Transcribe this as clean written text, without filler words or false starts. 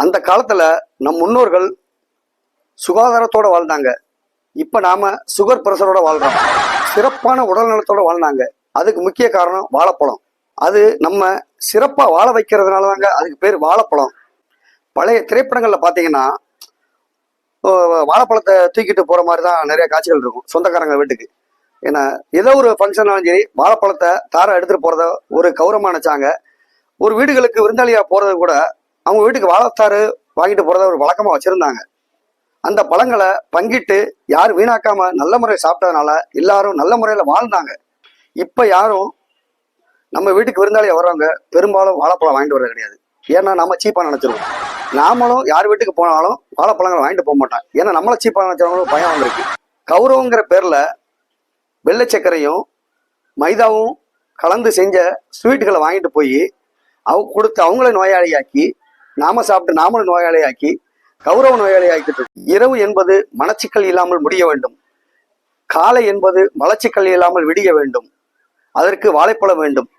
அந்த காலத்துல நம் முன்னோர்கள் சுகாதாரத்தோட வாழ்ந்தாங்க. இப்ப நாம சுகர் பிரஷரோட வாழ்றோம். சிறப்பான உடல் நலத்தோட வாழ்ந்தாங்க. அதுக்கு முக்கிய காரணம் வாழைப்பழம். அது நம்ம சிறப்பா வாழ வைக்கிறதுனால தாங்க அதுக்கு பேர் வாழைப்பழம். பழைய திரைப்படங்கள்ல பாத்தீங்கன்னா வாழைப்பழத்தை தூக்கிட்டு போற மாதிரி தான் நிறைய காட்சிகள் இருக்கும் சொந்தக்காரங்க வீட்டுக்கு. ஏன்னா ஏதோ ஒரு ஃபங்க்ஷனாலும் சரி வாழைப்பழத்தை தாரை எடுத்துட்டு போறத ஒரு கௌரவமா நினைச்சாங்க. ஒரு வீடுகளுக்கு விருந்தாளியா போறது கூட அவங்க வீட்டுக்கு வாழைத்தாறு வாங்கிட்டு போறத ஒரு வழக்கமா வச்சிருந்தாங்க. அந்த பழங்களை பங்கிட்டு யாரும் வீணாக்காம நல்ல முறையை சாப்பிட்டதுனால எல்லாரும் நல்ல முறையில வாழ்ந்தாங்க. இப்ப யாரும் நம்ம வீட்டுக்கு விருந்தாளியா வர்றவங்க பெரும்பாலும் வாழைப்பழம் வாங்கிட்டு வர்றது கிடையாது. ஏன்னா நம்ம சீப்பா நினைச்சிருவோம். நாமளும் யார் வீட்டுக்கு போனாலும் வாழைப்பழங்களை வாங்கிட்டு போக மாட்டோம். ஏன்னா நம்மள சீப்பா நினைச்சவங்களும் பயம் வந்திருக்கு. கௌரவங்கிற பேர்ல வெள்ளை சர்க்கரையும் மைதாவும் கலந்து செஞ்ச ஸ்வீட்டுகளை வாங்கிட்டு போய் அவங்க கொடுத்து அவங்கள நோயாளியாக்கி நாம சாப்பிட்டு நாமளும் நோயாளியாக்கி கௌரவ நோயாளி ஆக்கிட்டு. இரவு என்பது மனச்சிக்கல் இல்லாமல் முடிய வேண்டும். காலை என்பது மலச்சிக்கல் இல்லாமல் விடிய வேண்டும். அதற்கு வாழைப்பழம் வேண்டும்.